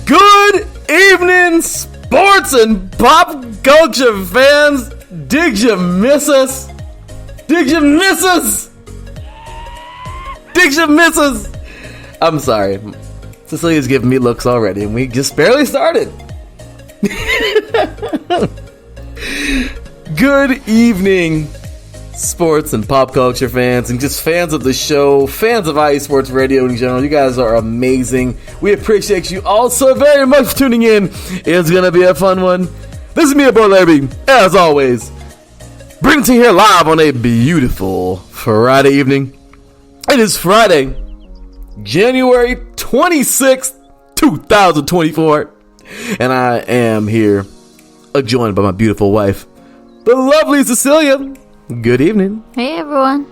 Good evening, sports and pop culture fans. Did you miss us? Did you miss us? Did you miss us? I'm sorry. Cecilia's giving me looks already, and we just barely started. Good evening, sports and pop culture fans, and just fans of the show, fans of IE Sports Radio in general. You guys are amazing. We appreciate you all so very much for tuning in. It's gonna be a fun one. This is me, Bro Larry, as always, bringing to you here live on a beautiful Friday evening. It is Friday, January 26th, 2024, and I am here, joined by my beautiful wife, the lovely Cecilia. Good evening. Hey, everyone.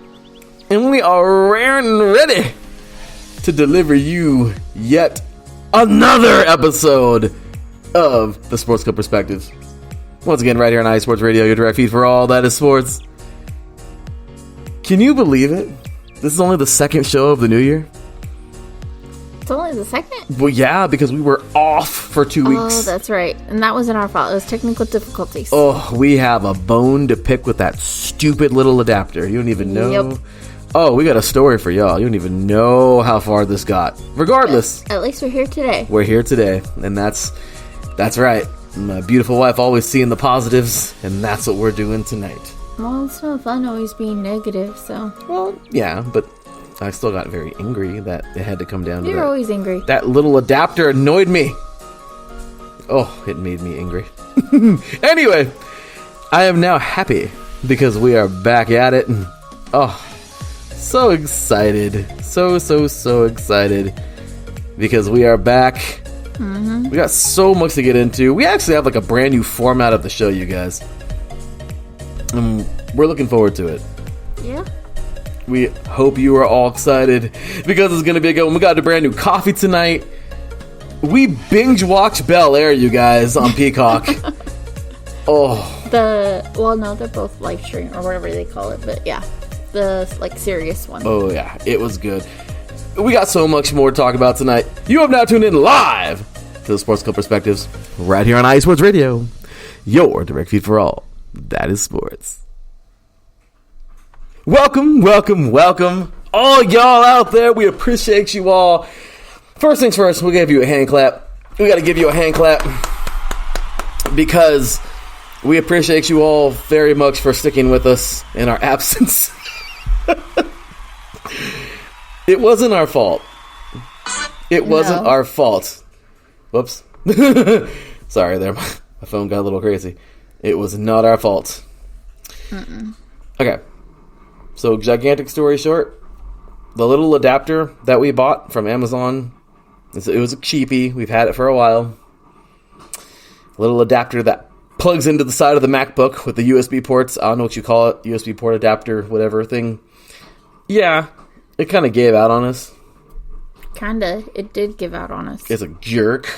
And we are raring and ready to deliver you yet another episode of the Sports Club Perspectives. Once again, right here on IE Sports Radio, your direct feed for all that is sports. Can you believe it? This is only the second show of the new year. It's only the second? Well, yeah, because we were off for 2 weeks. Oh, that's right. And that wasn't our fault. It was technical difficulties. Oh, we have a bone to pick with that stupid little adapter. You don't even know. Yep. Oh, we got a story for y'all. You don't even know how far this got. Regardless. At least we're here today. We're here today. And that's right. My beautiful wife always seeing the positives. And that's what we're doing tonight. Well, it's no fun always being negative, so. Well, yeah, but I still got very angry that it had to come down to that. You're always angry. That little adapter annoyed me. Oh, it made me angry. Anyway, I am now happy because we are back at it. And, oh, so excited. So excited because we are back. Mm-hmm. We got so much to get into. We actually have like a brand new format of the show, you guys. And we're looking forward to it. Yeah. We hope you are all excited because it's going to be a good one. We got a brand new coffee tonight. We binge watch Bel Air, you guys, on Peacock. Oh. No, they're both live stream or whatever they call it, but yeah, the like serious one. Oh yeah, it was good. We got so much more to talk about tonight. You have now tuned in live to the Sports Club Perspectives right here on IE Sports Radio, your direct feed for all that is sports. Welcome, all y'all out there. We appreciate you all. First things first, we'll give you a hand clap. We got to give you a hand clap because we appreciate you all very much for sticking with us in our absence. It wasn't our fault. It wasn't our fault. Whoops. Sorry there. My phone got a little crazy. It was not our fault. Okay. So, gigantic story short, the little adapter that we bought from Amazon, it was a cheapie. We've had it for a while. A little adapter that plugs into the side of the MacBook with the USB ports. I don't know what you call it. USB port adapter, whatever thing. Yeah, it kind of gave out on us. Kinda. It did give out on us. It's a jerk.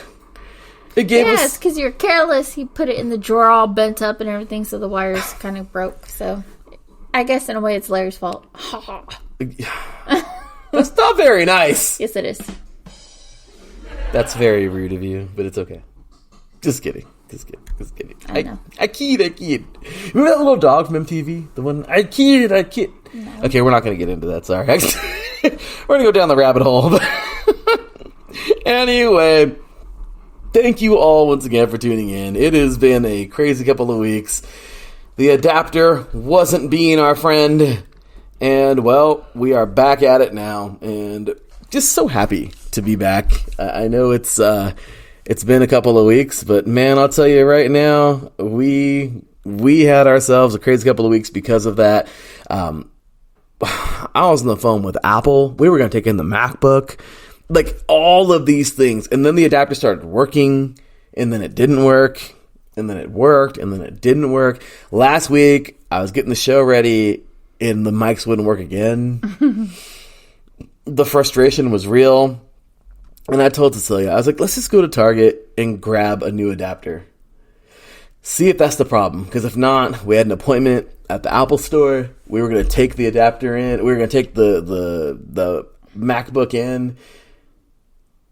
It gave us... it's because you're careless. He put it in the drawer all bent up and everything, so the wires kind of broke, so... I guess in a way it's Larry's fault. That's not very nice. Yes, it is. That's very rude of you, but it's okay. Just kidding. I know. I kid. Remember that little dog from MTV? The one, I kid. No. Okay, we're not going to get into that, sorry. We're going to go down the rabbit hole. Anyway, thank you all once again for tuning in. It has been a crazy couple of weeks. The adapter wasn't being our friend, and, well, we are back at it now, and just so happy to be back. I know it's been a couple of weeks, but, man, I'll tell you right now, we had ourselves a crazy couple of weeks because of that. I was on the phone with Apple. We were going to take in the MacBook, like, all of these things, and then the adapter started working, and then it didn't work. And then it worked, and then it didn't work. Last week, I was getting the show ready, and the mics wouldn't work again. The frustration was real. And I told Cecilia, I was like, let's just go to Target and grab a new adapter. See if that's the problem. Because if not, we had an appointment at the Apple store. We were going to take the adapter in. We were going to take the MacBook in.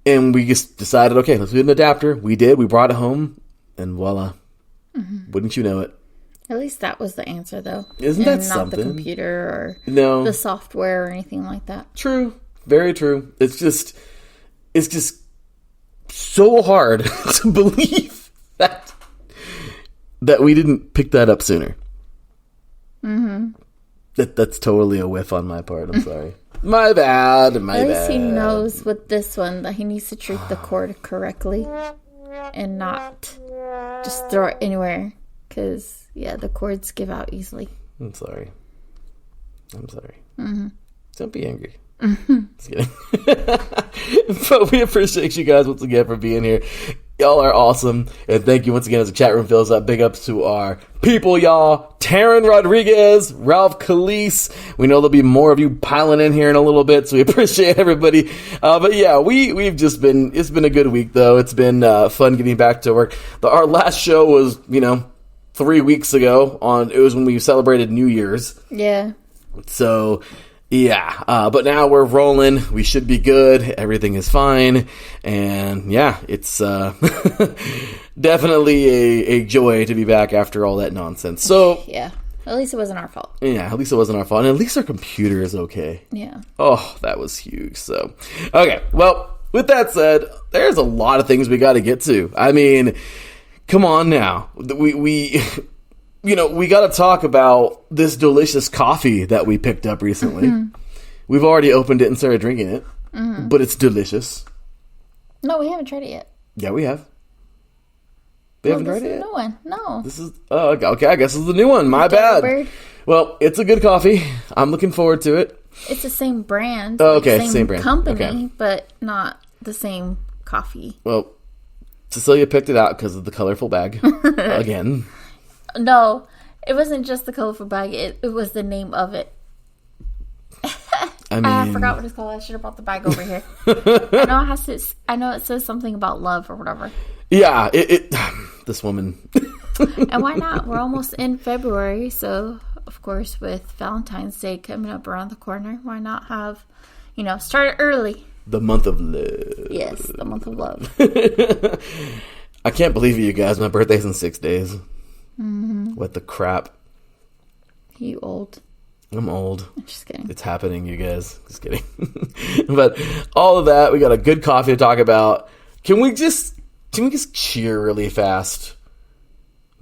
And we just decided, okay, let's do an adapter. We did. We brought it home, and voila. Wouldn't you know it? At least that was the answer, though. Isn't that not something? the computer or No. the software or anything like that. True. Very true. It's just so hard to believe that we didn't pick that up sooner. That's totally a whiff on my part. I'm sorry. My bad. At least he knows with this one that he needs to treat the cord correctly and not just throw it anywhere. Because, yeah, the cords give out easily. I'm sorry. Mm-hmm. Don't be angry. Just kidding. But we appreciate you guys once again for being here. Y'all are awesome. And thank you once again as the chat room fills up. Big ups to our people, y'all. Taryn Rodriguez, Ralph Calise. We know there'll be more of you piling in here in a little bit, so we appreciate everybody. But yeah, we've just been, it's been a good week though. It's been fun getting back to work. Our last show was, 3 weeks ago it was when we celebrated New Year's. Yeah. So, yeah, but now we're rolling. We should be good. Everything is fine. And yeah, it's definitely a joy to be back after all that nonsense. So, yeah, at least it wasn't our fault. Yeah, at least it wasn't our fault. And at least our computer is okay. Yeah. Oh, that was huge. So, okay, well, with that said, there's a lot of things we got to get to. I mean, come on now. We got to talk about this delicious coffee that we picked up recently. We've already opened it and started drinking it, but it's delicious. No, we haven't tried it yet. Yeah, we have. We haven't tried it yet? This is a new one. No. This is, okay, I guess this is the new one. My bad. Bird. Well, it's a good coffee. I'm looking forward to it. It's the same brand. Oh, okay, same brand. Company, okay. But not the same coffee. Well, Cecilia picked it out because of the colorful bag. Again. No, it wasn't just the colorful bag. It was the name of it. I forgot what it's called. I should have brought the bag over here. I know it says something about love or whatever. Yeah, this woman. And why not? We're almost in February, so of course with Valentine's Day coming up around the corner, why not have, start early? The month of love. Yes, the month of love. I can't believe it, you guys. My birthday's in 6 days. What the crap? You old. I'm old. I'm just kidding. It's happening, you guys. Just kidding. But all of that, we got a good coffee to talk about. Can we just cheer really fast?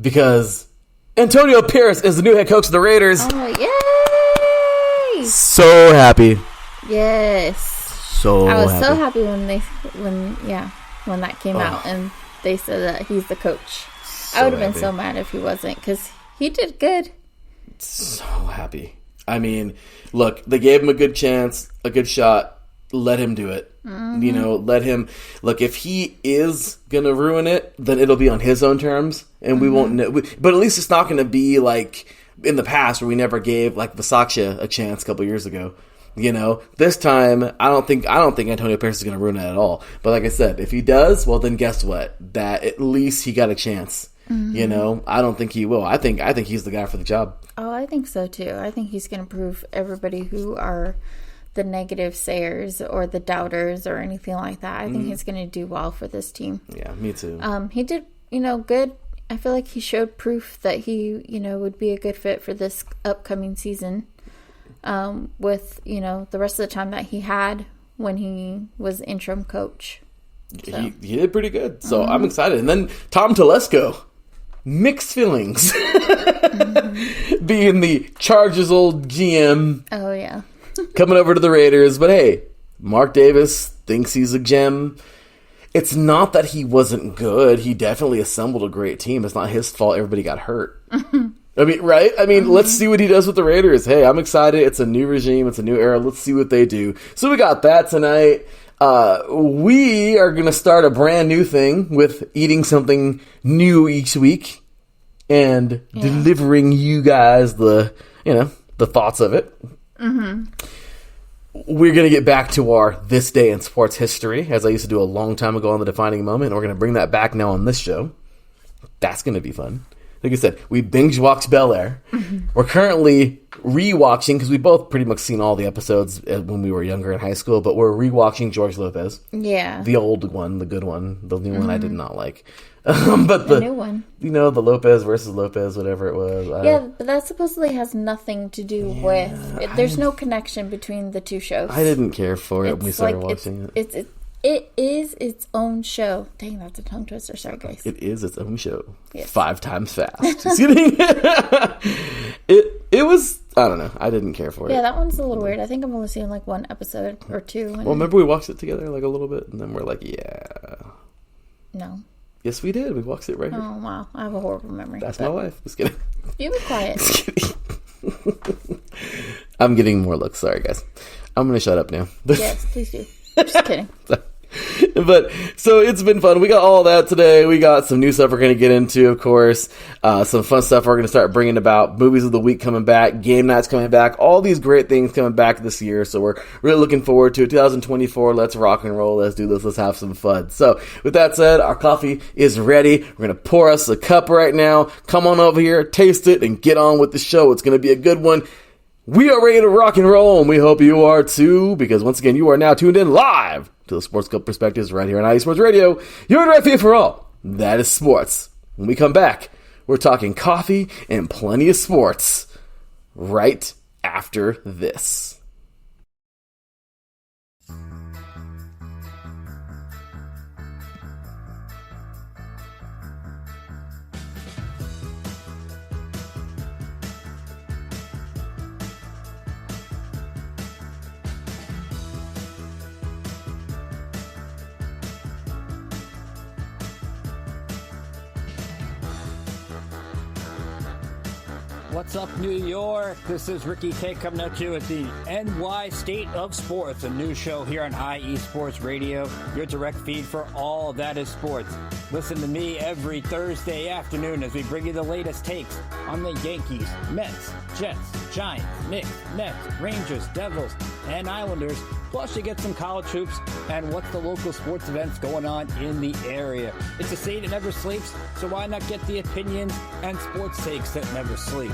Because Antonio Pierce is the new head coach of the Raiders. Oh, yay! So happy. Yes. So I was happy. so happy when that came out and they said that he's the coach. I would have been so mad if he wasn't, because he did good. So happy. I mean, look, they gave him a good chance, a good shot. Let him do it. Let him. Look, if he is going to ruin it, then it'll be on his own terms, and we won't know. But at least it's not going to be like in the past where we never gave like Visaccia a chance a couple years ago. This time, I don't think Antonio Pierce is going to ruin it at all. But like I said, if he does, well, then guess what? That at least he got a chance. I don't think he will. I think he's the guy for the job. Oh, I think so too. I think he's going to prove everybody who are the negative sayers or the doubters or anything like that. I think he's going to do well for this team. Yeah, me too. He did, good. I feel like he showed proof that he, would be a good fit for this upcoming season. With, the rest of the time that he had when he was interim coach. So. He did pretty good. So I'm excited. And then Tom Telesco. Mixed feelings. Being the Chargers' old GM. Oh, yeah. Coming over to the Raiders. But hey, Mark Davis thinks he's a gem. It's not that he wasn't good. He definitely assembled a great team. It's not his fault everybody got hurt. I mean, right? I mean, let's see what he does with the Raiders. Hey, I'm excited. It's a new regime. It's a new era. Let's see what they do. So we got that tonight. We are going to start a brand new thing with eating something new each week and delivering you guys the thoughts of it. We're going to get back to our This Day in Sports History, as I used to do a long time ago on The Defining Moment. And we're going to bring that back now on this show. That's going to be fun. like I said, we binge-watched Bel Air. Mm-hmm. We're currently re-watching, because we both pretty much seen all the episodes when we were younger in high school, but we're re-watching George Lopez. Yeah. The old one, the good one. The new one I did not like. But the new one. You know, the Lopez versus Lopez, whatever it was. Yeah, but that supposlly has nothing to do with... There's no connection between the two shows. I didn't care for it when we started watching it. It is its own show. Dang, that's a tongue twister. Sorry, guys. It is its own show. Yes. 5 times fast. Just kidding. It was... I don't know. I didn't care for it. Yeah, that one's a little weird. I think I'm only seeing like one episode or two. Well, remember we watched it together like a little bit, and then we're like, yeah. No. Yes, we did. We watched it right here. Oh, wow. I have a horrible memory. That's my wife. Just kidding. You be quiet. Just kidding. I'm getting more looks. Sorry, guys. I'm going to shut up now. Yes, please do. Just kidding. But so it's been fun. We got all that today. We got some new stuff we're going to get into, of course. Some fun stuff we're going to start bringing about. Movies of the week coming back. Game nights coming back. All these great things coming back this year. So we're really looking forward to it. 2024. Let's rock and roll. Let's do this. Let's have some fun. So with that said, our coffee is ready. We're going to pour us a cup right now. Come on over here, taste it, and get on with the show. It's going to be a good one. We are ready to rock and roll, and we hope you are too, because once again, you are now tuned in live to the Sports Cup Perspectives right here on IE Sports Radio. Your direct feed for all. That is sports. When we come back, we're talking coffee and plenty of sports right after this. What's up, New York? This is Ricky K coming at you at the NY State of Sports, a new show here on IE Sports Radio, your direct feed for all that is sports. Listen to me every Thursday afternoon as we bring you the latest takes on the Yankees, Mets, Jets, Giants, Knicks, Nets, Rangers, Devils, and Islanders. Plus, you get some college hoops and what's the local sports events going on in the area. It's a state that never sleeps, so why not get the opinions and sports takes that never sleep?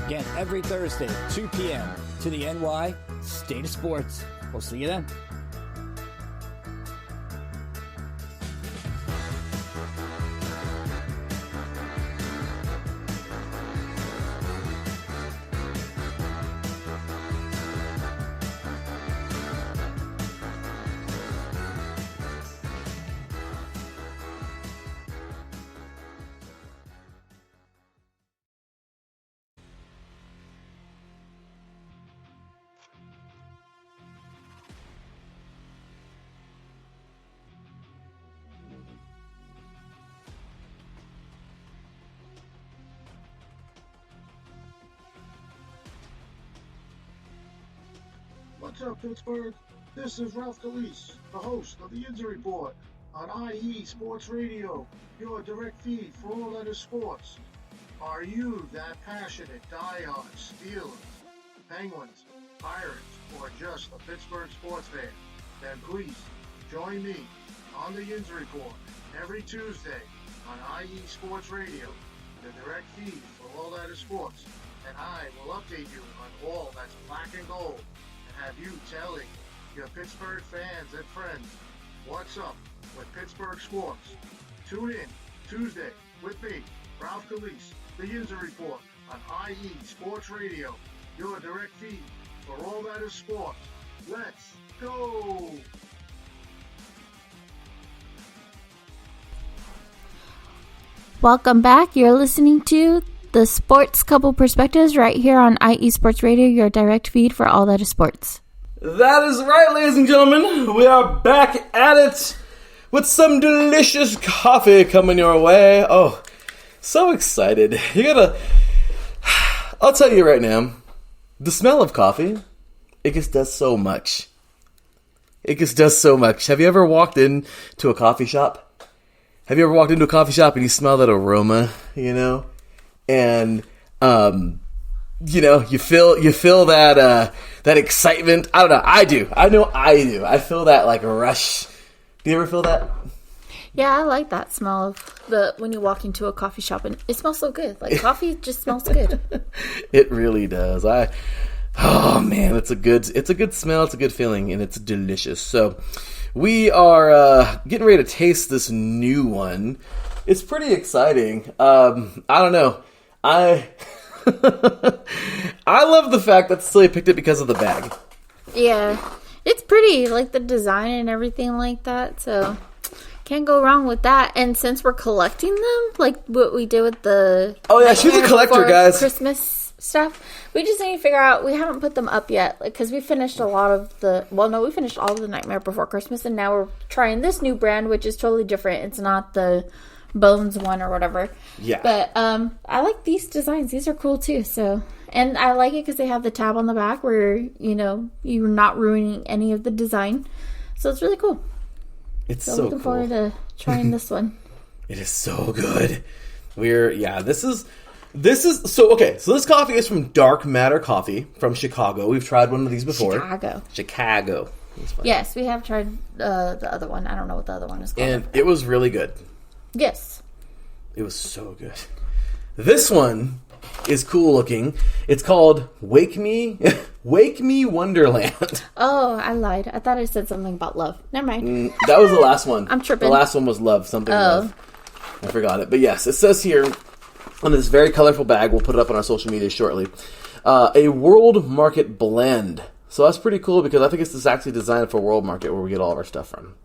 Again, every Thursday, 2 p.m. to the NY State of Sports. We'll see you then. What's up, Pittsburgh? This is Ralph Galise, the host of the Injury Report on IE Sports Radio, your direct feed for all that is sports. Are you that passionate diehard Steelers, Penguins, Pirates, or just a Pittsburgh sports fan? Then please join me on the Injury Report every Tuesday on IE Sports Radio, the direct feed for all that is sports. And I will update you on all that's black and gold, have you telling your Pittsburgh fans and friends what's up with Pittsburgh sports. Tune in Tuesday with me, Ralph Galise, the Injury Report on IE Sports Radio, your direct feed for all that is sports. Let's go! Welcome back. You're listening to the Sports Couple Perspectives right here on IE Sports Radio, your direct feed for all that is sports. That is right, ladies and gentlemen. We are back at it with some delicious coffee coming your way. Oh, so excited. I'll tell you right now, the smell of coffee, it just does so much. It just does so much. Have you ever walked into a coffee shop? Have you ever walked into a coffee shop and you smell that aroma, you know? And, you feel that excitement. I don't know. I do. I know I do. I feel that like rush. Do you ever feel that? Yeah, I like that smell of when you walk into a coffee shop and it smells so good. Like coffee just smells good. It really does. Oh man, it's a good smell, it's a good feeling, and it's delicious. So we are getting ready to taste this new one. It's pretty exciting. I don't know. I love the fact that Cecilia picked it because of the bag. Yeah, it's pretty, like the design and everything like that. So can't go wrong with that. And since we're collecting them, like what we did with the she's a collector, guys. Christmas stuff. We just need to figure out. We haven't put them up yet because we finished a lot of the. Well, no, we finished all of the Nightmare Before Christmas, and now we're trying this new brand, which is totally different. It's not the Bones one or whatever. Yeah. But I like these designs. These are cool too. So, and I like it because they have the tab on the back where you're not ruining any of the design. So it's really cool. It's so looking cool. forward to trying this one. It is so good. This is so okay. So this coffee is from Dark Matter Coffee from Chicago. We've tried one of these before. Chicago. Yes, we have tried the other one. I don't know what the other one is called. And it was really good. Yes. It was so good. This one is cool looking. It's called Wake Me Wonderland. Oh, I lied. I thought I said something about love. Never mind. That was the last one. I'm tripping. The last one was love. Love. I forgot it. But yes, it says here on this very colorful bag, we'll put it up on our social media shortly, a World Market blend. So that's pretty cool because I think it's actually designed for World Market where we get all of our stuff from.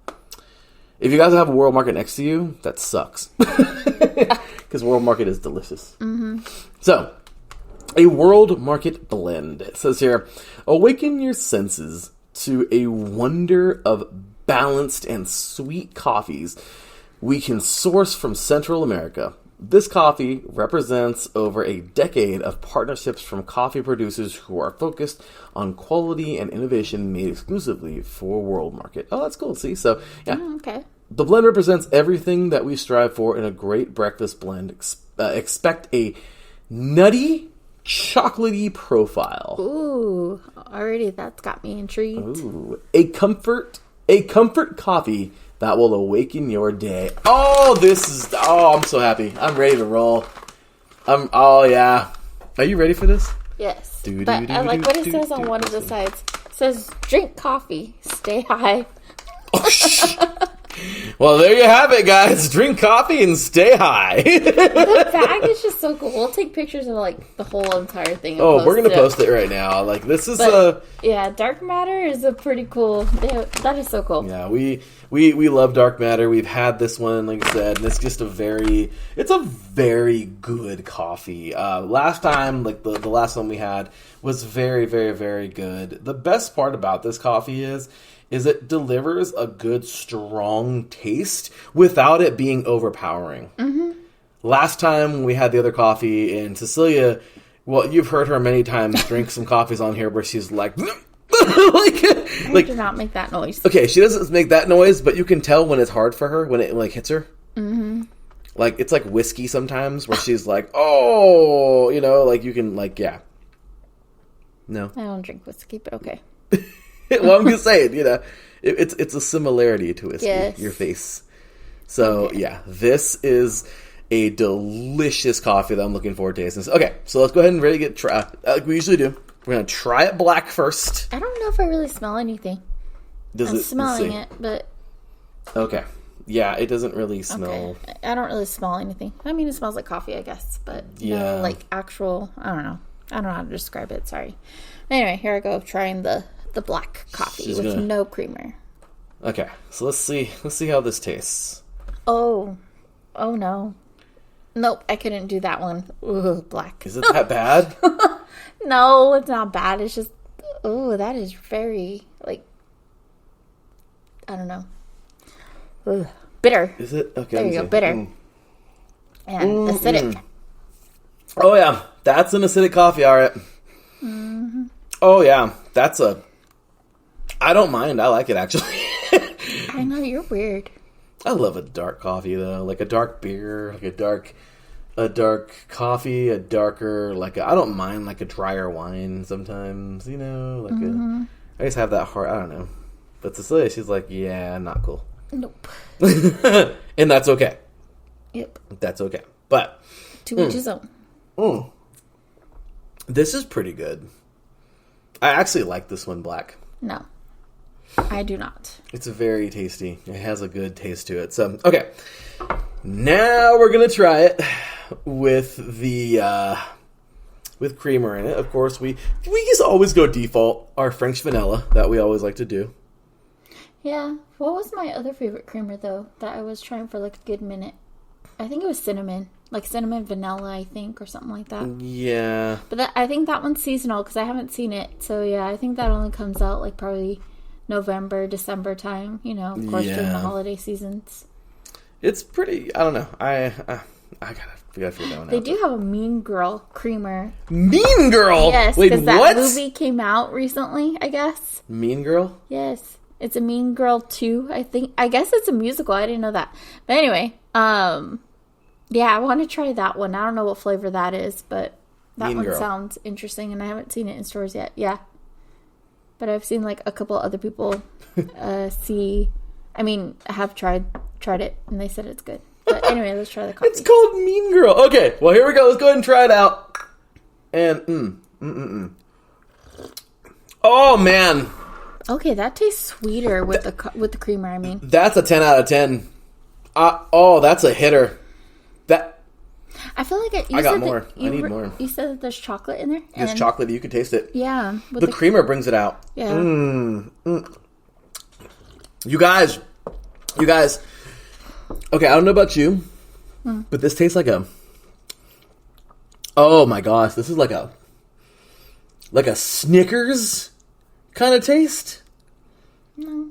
If you guys have a World Market next to you, that sucks. Because World Market is delicious. Mm-hmm. So, a World Market blend. It says here, awaken your senses to a wonder of balanced and sweet coffees we can source from Central America. This coffee represents over a decade of partnerships from coffee producers who are focused on quality and innovation made exclusively for World Market. Oh, that's cool. See? So, yeah. Okay. The blend represents everything that we strive for in a great breakfast blend. Expect a nutty, chocolatey profile. Ooh, already that's got me intrigued. Ooh, a comfort coffee that will awaken your day. I'm so happy. I'm ready to roll. Yeah. Are you ready for this? Yes. But I like what it says on one of the sides. It says, drink coffee, stay high. Well, there you have it, guys. Drink coffee and stay high. The bag is just so cool. We'll take pictures of like the whole entire thing. Oh, we're gonna post it right now. Like this is yeah, Dark Matter is a pretty cool. That is so cool. Yeah, we love Dark Matter. We've had this one, like I said, and it's just a very good coffee. Last time, like the last one we had was very, very, very good. The best part about this coffee is it delivers a good, strong taste without it being overpowering. Mm-hmm. Last time we had the other coffee, and Cecilia, well, you've heard her many times drink some coffees on here where she's like I do not make that noise. Okay, she doesn't make that noise, but you can tell when it's hard for her, when it like hits her. Mm-hmm. Like, it's like whiskey sometimes where she's like, oh, like you can, like, yeah. No. I don't drink whiskey, but okay. Well, I'm just saying, it's a similarity to whiskey, yes. Your face. So, okay. Yeah, this is a delicious coffee that I'm looking forward to tasting. Okay, so let's go ahead and really try, like we usually do. We're going to try it black first. I don't know if I really smell anything. I'm smelling it, but... Okay. Yeah, it doesn't really smell... Okay. I don't really smell anything. I mean, it smells like coffee, I guess, but no, like actual... I don't know. I don't know how to describe it, sorry. Anyway, here I go trying the black coffee with no creamer. Okay, so let's see how this tastes. Oh no. Nope, I couldn't do that one. Ooh, black. Is it that bad? No, it's not bad. It's just, that is very, like, I don't know. Ooh, bitter. Is it? Okay. There you go, bitter. And acidic. Oh, yeah. That's an acidic coffee, all right. Mm-hmm. Oh, yeah. I don't mind. I like it, actually. I know, you're weird. I love a dark coffee, though. Like a dark beer, like a dark coffee, a darker, I don't mind, like a drier wine sometimes, I just have that heart, I don't know. But Cecilia, she's like, yeah, not cool. Nope. And that's okay. Yep. That's okay. But to each his own. This is pretty good. I actually like this one black. No. I do not. It's very tasty. It has a good taste to it. So, okay. Now we're going to try it with the with creamer in it. Of course, we just always go default, our French vanilla that we always like to do. Yeah. What was my other favorite creamer, though, that I was trying for like a good minute? I think it was cinnamon. Like cinnamon vanilla, I think, or something like that. Yeah. But I think that one's seasonal because I haven't seen it. So, yeah, I think that only comes out like probably November, December time. You know, of course, during the holiday seasons. It's pretty, I don't know. I gotta figure that one out. They do have a Mean Girl creamer. Mean Girl? Yes, wait, because that what? movie came out recently, I guess. Mean Girl? Yes. It's a Mean Girl 2, I think. I guess it's a musical. I didn't know that. But anyway, yeah, I want to try that one. I don't know what flavor that is, but that Mean one Girl. sounds interesting, and I haven't seen it in stores yet. Yeah. But I've seen, like, a couple other people have tried it, and they said it's good. But anyway, let's try the coffee. It's called Mean Girl. Okay, well, here we go. Let's go ahead and try it out. And, Oh, man. Okay, that tastes sweeter with the creamer, I mean. That's a 10 out of 10. That's a hitter. I feel like I got more. I need more. You said that there's chocolate in there? There's chocolate. You can taste it. Yeah. The creamer brings it out. Yeah. You guys. Okay, I don't know about you, but this tastes like oh my gosh, this is like a Snickers kind of taste. No.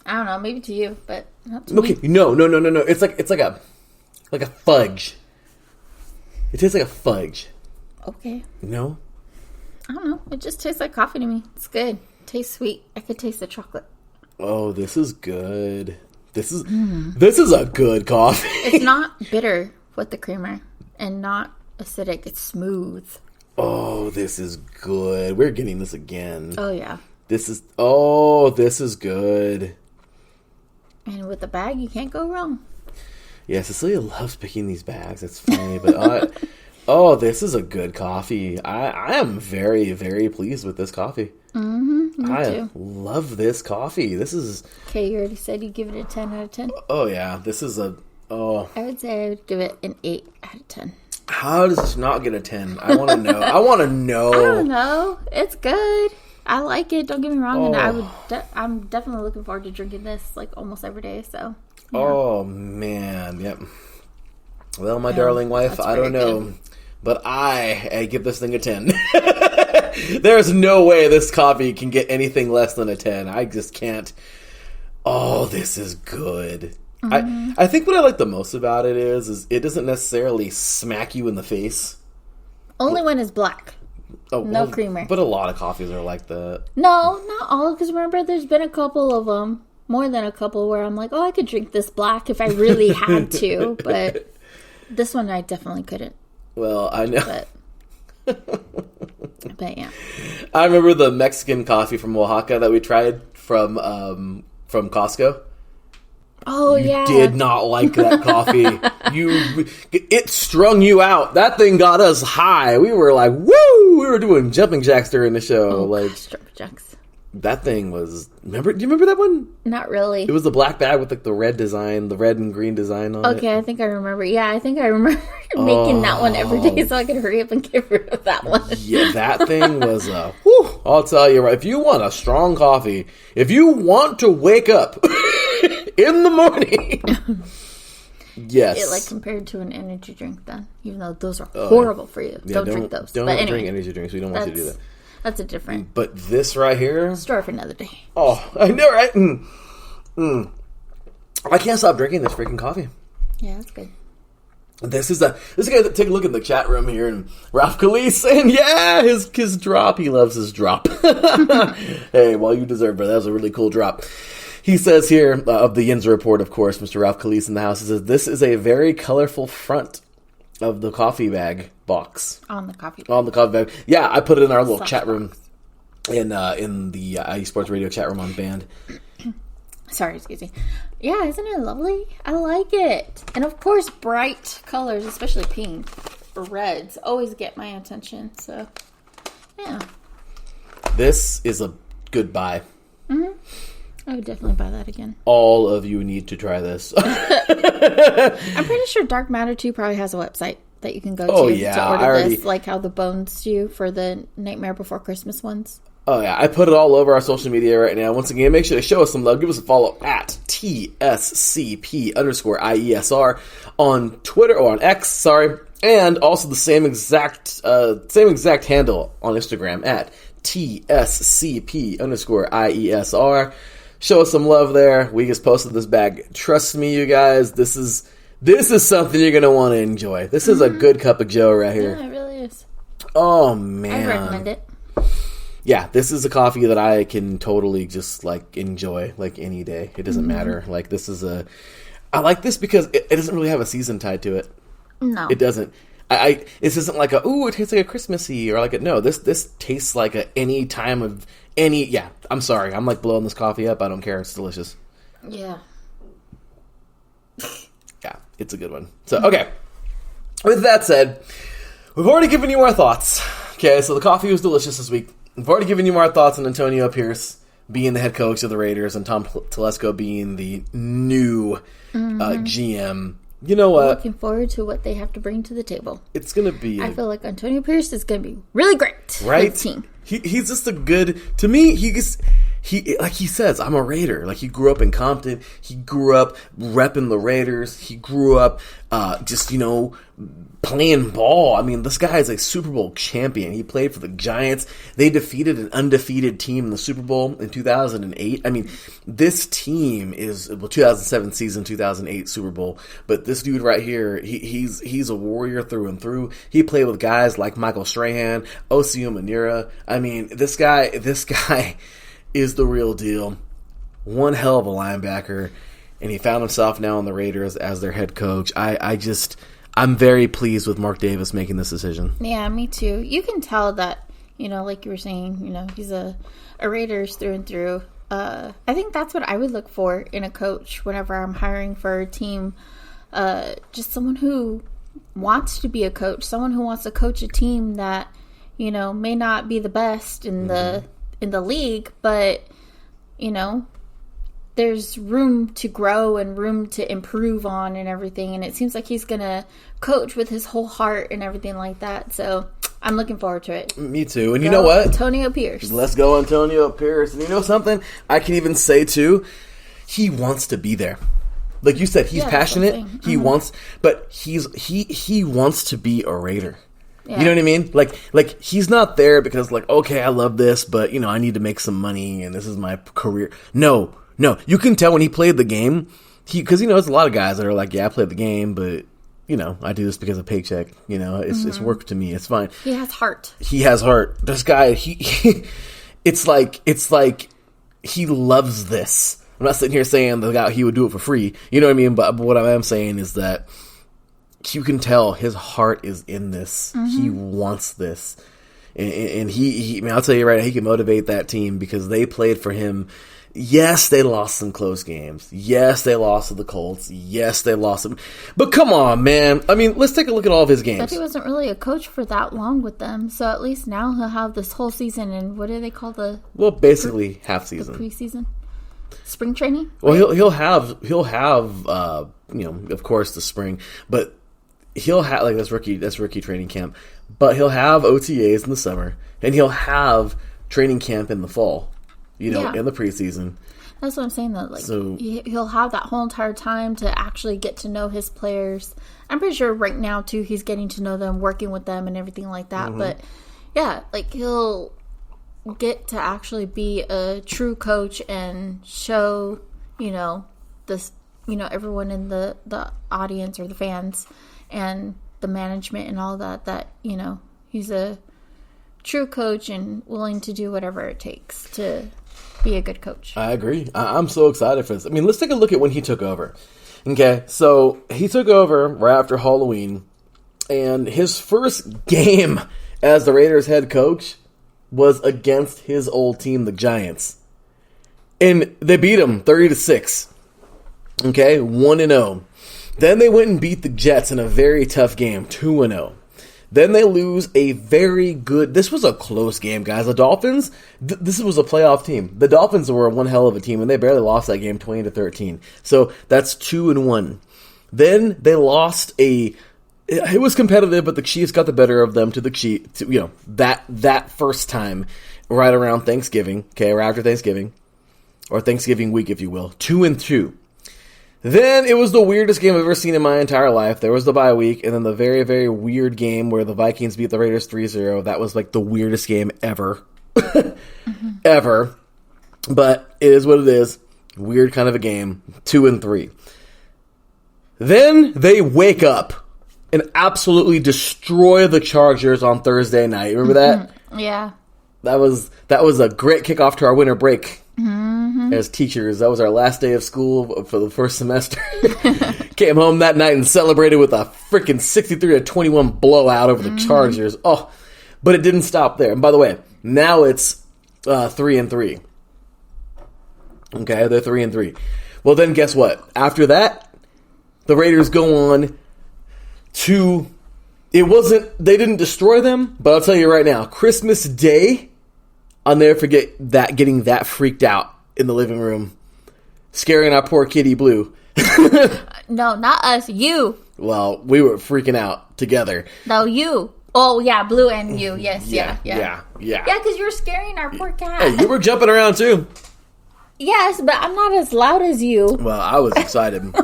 I don't know, maybe to you, but not to me. Okay, no. It's like a fudge. It tastes like a fudge. Okay. No? I don't know. It just tastes like coffee to me. It's good. It tastes sweet. I could taste the chocolate. Oh, this is good. This is a good coffee. It's not bitter with the creamer and not acidic. It's smooth. Oh, this is good. We're getting this again. Oh, yeah. This is good. And with the bag, you can't go wrong. Yeah, Cecilia loves picking these bags. It's funny, but this is a good coffee. I am very, very pleased with this coffee. Mm-hmm. Me too. Love this coffee. This is... Okay, you already said you give it a 10 out of 10. Oh, yeah. This is a... Oh. I would say I would give it an 8 out of 10. How does this not get a 10? I want to know. I want to know. I don't know. It's good. I like it. Don't get me wrong. And I'm definitely looking forward to drinking this like almost every day. So... Yeah. Oh, man. Yep. Well, my darling wife, I don't know. Good. But I give this thing a 10. There's no way this coffee can get anything less than a 10. I just can't. Oh, this is good. Mm-hmm. I think what I like the most about it is it doesn't necessarily smack you in the face. Only when it's black. Oh, no creamer. But a lot of coffees are like that. No, not all. Because remember, there's been a couple of them. More than a couple where I'm like, oh, I could drink this black if I really had to. But this one I definitely couldn't. Well, I know. But yeah. I remember the Mexican coffee from Oaxaca that we tried from Costco. Oh, you yeah. did not like that coffee. It strung you out. That thing got us high. We were like, woo! We were doing jumping jacks during the show. Gosh, jumping jacks. That thing was... Do you remember that one? Not really. It was the black bag with the red design, the red and green design on it. Okay, I think I remember. Yeah, I think I remember making that one every day so I could hurry up and get rid of that one. Yeah, that thing was whew, I'll tell you, right, if you want a strong coffee, if you want to wake up in the morning... Yes. It like compared to an energy drink then, even though those are horrible for you. Yeah, don't drink those. Don't drink energy drinks. We don't want you to do that. That's a different. But this right here... Story for another day. Oh, I know, right? I can't stop drinking this freaking coffee. Yeah, that's good. This is guy. Take a look in the chat room here, and Ralph Khalees saying, "Yeah, his drop. He loves his drop." Hey, well, you deserve it. That was a really cool drop. He says here of the Yinzer report, of course, Mr. Ralph Khalees in the house. He says this is a very colorful front of the coffee bag box. On the coffee bag. Yeah, I put it in our little chat room in the IE Sports Radio chat room on Band. Sorry, excuse me. Yeah, isn't it lovely? I like it. And of course, bright colors, especially pink or reds, always get my attention. So, yeah. This is a good buy. Mm-hmm. I would definitely buy that again. All of you need to try this. I'm pretty sure Dark Matter 2 probably has a website that you can go to order this, like how the Bones do for the Nightmare Before Christmas ones. Oh, yeah. I put it all over our social media right now. Once again, make sure to show us some love. Give us a follow at TSCP_IESR on Twitter, or on X, sorry. And also the same exact handle on Instagram at TSCP_IESR. Show us some love there. We just posted this bag. Trust me, you guys, this is something you're going to want to enjoy. This is a good cup of joe right here. Yeah, it really is. Oh, man. I recommend it. Yeah, this is a coffee that I can totally just, like, enjoy, like, any day. It doesn't matter. Like, I like this because it doesn't really have a season tied to it. No. It doesn't. This isn't like it tastes like a Christmassy, or like no, this tastes like any time of any, yeah, I'm sorry. I'm, like, blowing this coffee up. I don't care. It's delicious. Yeah. Yeah, it's a good one. So, okay. With that said, we've already given you our thoughts. Okay, so the coffee was delicious this week. We've already given you our thoughts on Antonio Pierce being the head coach of the Raiders and Tom Telesco being the new GM. You know what? Looking forward to what they have to bring to the table. It's going to be... I feel like Antonio Pierce is going to be really great. Right? For the team. He's just a good... To me, he like he says, I'm a Raider. Like, he grew up in Compton. He grew up repping the Raiders. He grew up playing ball. I mean, this guy is a Super Bowl champion. He played for the Giants. They defeated an undefeated team in the Super Bowl in 2008. I mean, this team is 2007 season, 2008 Super Bowl. But this dude right here, he's a warrior through and through. He played with guys like Michael Strahan, Osi Umenyiora. I mean, this guy is the real deal. One hell of a linebacker. And he found himself now on the Raiders as their head coach. I'm very pleased with Mark Davis making this decision. Yeah, me too. You can tell that, like you were saying, he's a Raiders through and through. I think that's what I would look for in a coach whenever I'm hiring for a team. Just someone who wants to be a coach, someone who wants to coach a team that, may not be the best in the league, but, there's room to grow and room to improve on and everything. And it seems like he's going to coach with his whole heart and everything like that. So I'm looking forward to it. Me too. And you know what? Antonio Pierce. Let's go Antonio Pierce. And you know something? I can even say too, he wants to be there. Like you said, he's passionate. He wants, but he wants to be a Raider. Yeah. You know what I mean? Like he's not there because okay, I love this, but I need to make some money and this is my career. No, you can tell when he played the game, because there's a lot of guys that are like, yeah, I played the game, but I do this because of paycheck. It's work to me. It's fine. He has heart. He has heart. This guy, it's like he loves this. I'm not sitting here saying the guy he would do it for free. You know what I mean? But what I am saying is that you can tell his heart is in this. He wants this, and he I'll tell you right now, he can motivate that team because they played for him. Yes, they lost some close games. Yes, they lost to the Colts. Yes, they lost them. But come on, man. I mean, let's take a look at all of his games. But he wasn't really a coach for that long with them. So at least now he'll have this whole season. And what do they call basically half season. The preseason? Spring training? Well, he'll have of course, the spring. But he'll have, that's rookie training camp. But he'll have OTAs in the summer. And he'll have training camp in the fall. In the preseason. That's what I'm saying, though. So, he'll have that whole entire time to actually get to know his players. I'm pretty sure right now, too, he's getting to know them, working with them, and everything like that. But, yeah, he'll get to actually be a true coach and show, this, everyone in the audience or the fans and the management and all that, he's a true coach and willing to do whatever it takes to be a good coach. I agree. I'm so excited for this. I mean, let's take a look at when he took over. Okay, so he took over right after Halloween, and his first game as the Raiders head coach was against his old team, the Giants. And they beat them 30-6. Okay, 1-0. Then they went and beat the Jets in a very tough game, 2-0. Then they lose a very good... This was a close game, guys. The Dolphins, this was a playoff team. The Dolphins were one hell of a team, and they barely lost that game 20-13. So that's 2-1. Then they lost a... It was competitive, but the Chiefs got the better of them to the Chiefs. That first time, right around Thanksgiving, okay, or after Thanksgiving, or Thanksgiving week, if you will, 2-2. Then it was the weirdest game I've ever seen in my entire life. There was the bye week, and then the very, very weird game where the Vikings beat the Raiders 3-0. That was like the weirdest game ever. Ever. But it is what it is. Weird kind of a game. 2-3. Then they wake up and absolutely destroy the Chargers on Thursday night. Remember that? Yeah. That was a great kickoff to our winter break. As teachers, that was our last day of school for the first semester. Came home that night and celebrated with a freaking 63-21 blowout over the Chargers. Oh, but it didn't stop there. And by the way, now it's 3-3. Okay, they're 3-3. Well, then guess what? After that, the Raiders go on to... They didn't destroy them, but I'll tell you right now, Christmas Day, I'll never forget that, getting that freaked out in the living room, scaring our poor kitty Blue. No, not us. You. Well, we were freaking out together. No, you. Oh, yeah, Blue and you. Yes, yeah. Yeah, Yeah, because you were scaring our poor cat. Hey, you were jumping around too. Yes, but I'm not as loud as you. Well, I was excited.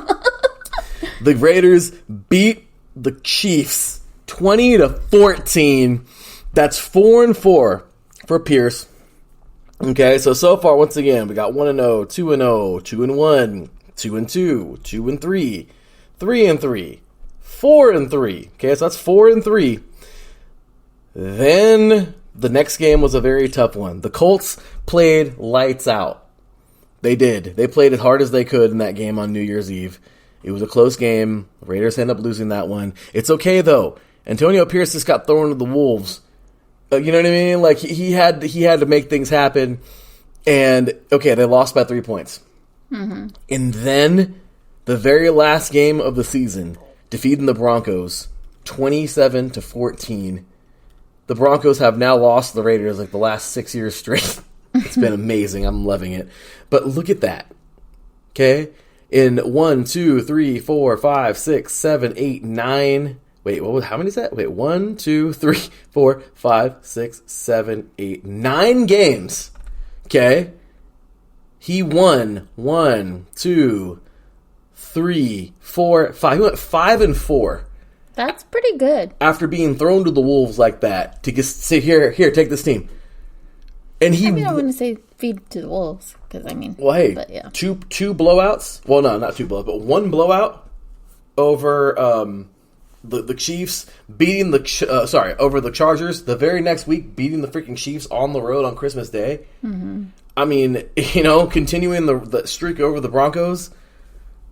The Raiders beat the Chiefs 20-14. That's 4-4 for Pierce. Okay, so far, once again, we got 1-0, 2-0, 2-1, 2-2, 2-3, 3-3, 4-3. Okay, so that's 4-3. Then the next game was a very tough one. The Colts played lights out. They did. They played as hard as they could in that game on New Year's Eve. It was a close game. The Raiders ended up losing that one. It's okay, though. Antonio Pierce just got thrown to the Wolves. You know what I mean? Like, he had to make things happen. And, okay, they lost by 3 points. And then, the very last game of the season, defeating the Broncos, 27-14. The Broncos have now lost the Raiders like the last 6 years straight. It's been amazing. I'm loving it. But look at that. Okay? In 1, 2, 3, 4, 5, 6, 7, 8, 9... Wait, how many is that? Wait, 1, 2, 3, 4, 5, 6, 7, 8, 9 games. Okay? He won 1, 2, 3, 4, 5. He went 5-4. That's pretty good. After being thrown to the Wolves like that, to just say, here, take this team. And he... I wouldn't say feed to the Wolves, because Well, hey, but yeah. two blowouts. Well, no, not two blowouts, but one blowout over... The Chiefs beating over the Chargers. The very next week, beating the freaking Chiefs on the road on Christmas Day. I mean, continuing the streak over the Broncos.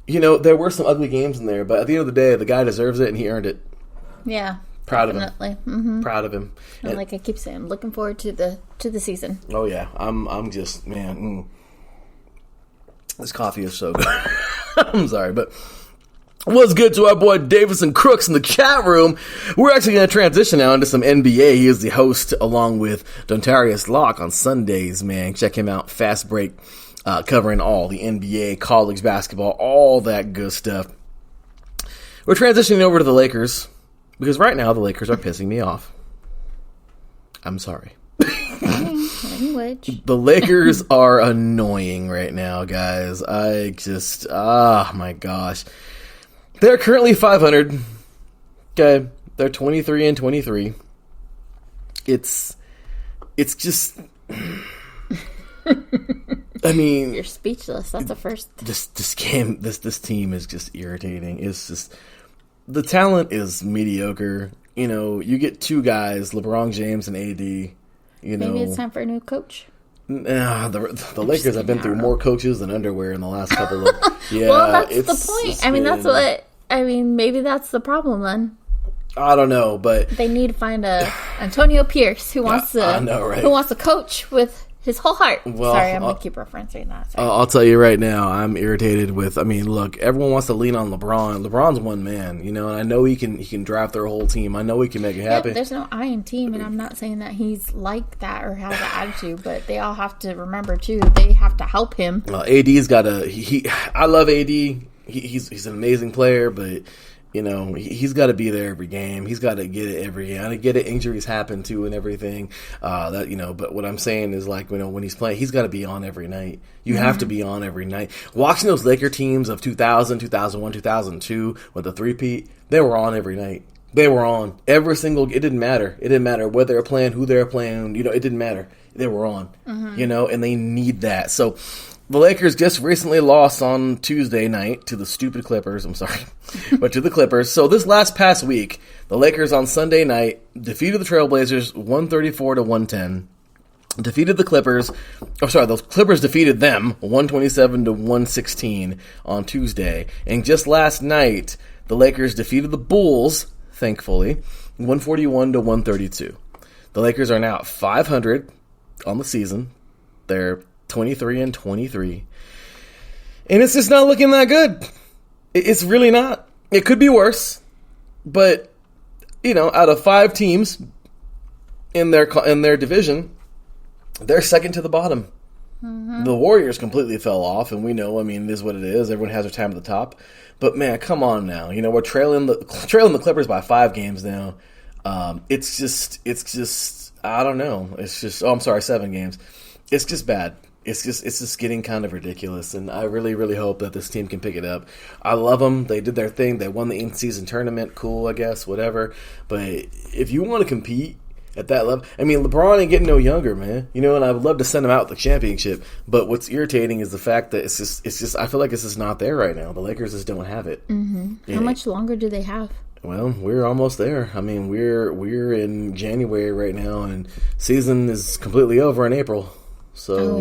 There were some ugly games in there, but at the end of the day, the guy deserves it and he earned it. Yeah, proud definitely. of him. Proud of him. And like I keep saying, I'm looking forward to the season. Oh yeah, I'm just man. This coffee is so good. I'm sorry, but. What's good to our boy Davison Crooks in the chat room? We're actually going to transition now into some NBA. He is the host along with Dontarius Locke on Sundays, man. Check him out. Fast Break, covering all the NBA, college basketball, all that good stuff. We're transitioning over to the Lakers because right now the Lakers are pissing me off. I'm sorry. Language. The Lakers are annoying right now, guys. My gosh. They're currently 500. Okay, they're 23-23. It's just. I mean, you're speechless. That's the first. This game, this team is just irritating. It's just the talent is mediocre. You get two guys, LeBron James and AD. Maybe it's time for a new coach. Nah, the Lakers have been through more coaches than underwear in the last couple of. Yeah, well, that's the point. Maybe that's the problem then. I don't know, but they need to find a Antonio Pierce who wants to I know, right? Who wants to coach with his whole heart. Well, Sorry, I'm going to keep referencing that. Sorry. I'll tell you right now, I'm irritated with. I mean, look, everyone wants to lean on LeBron. LeBron's one man, and I know he can drive their whole team. I know he can make it happen. There's no I in team, and I'm not saying that he's like that or has an attitude, but they all have to remember too. They have to help him. AD's got a. I love AD. He's an amazing player, but. He's got to be there every game. He's got to get it every game. I get it. Injuries happen too and everything. But what I'm saying is when he's playing, he's got to be on every night. You have to be on every night. Watching those Laker teams of 2000, 2001, 2002 with the three-peat, they were on every night. They were on every single. It didn't matter. It didn't matter whether they were playing, who they were playing. It didn't matter. They were on. And they need that. So. The Lakers just recently lost on Tuesday night to the stupid Clippers. I'm sorry. But to the Clippers. So this past week, the Lakers on Sunday night defeated the Trailblazers 134-110. Defeated the Clippers. The Clippers defeated them 127-116 on Tuesday. And just last night, the Lakers defeated the Bulls, thankfully, 141-132. The Lakers are now at 500 on the season. They're 23-23. And it's just not looking that good. It's really not. It could be worse. But, out of 5 teams in their division, they're second to the bottom. The Warriors completely fell off, and we know, it is what it is. Everyone has their time at the top. But, man, come on now. We're trailing the Clippers by 5 games now. It's just, I don't know. It's just, 7 games. It's just bad. It's just getting kind of ridiculous, and I really, really hope that this team can pick it up. I love them. They did their thing. They won the in-season tournament. Cool, I guess, whatever. But if you want to compete at that level, LeBron ain't getting no younger, man. And I would love to send him out with the championship. But what's irritating is the fact that it's just. I feel like it's just not there right now. The Lakers just don't have it. How much longer do they have? Well, we're almost there. We're in January right now, and season is completely over in April. So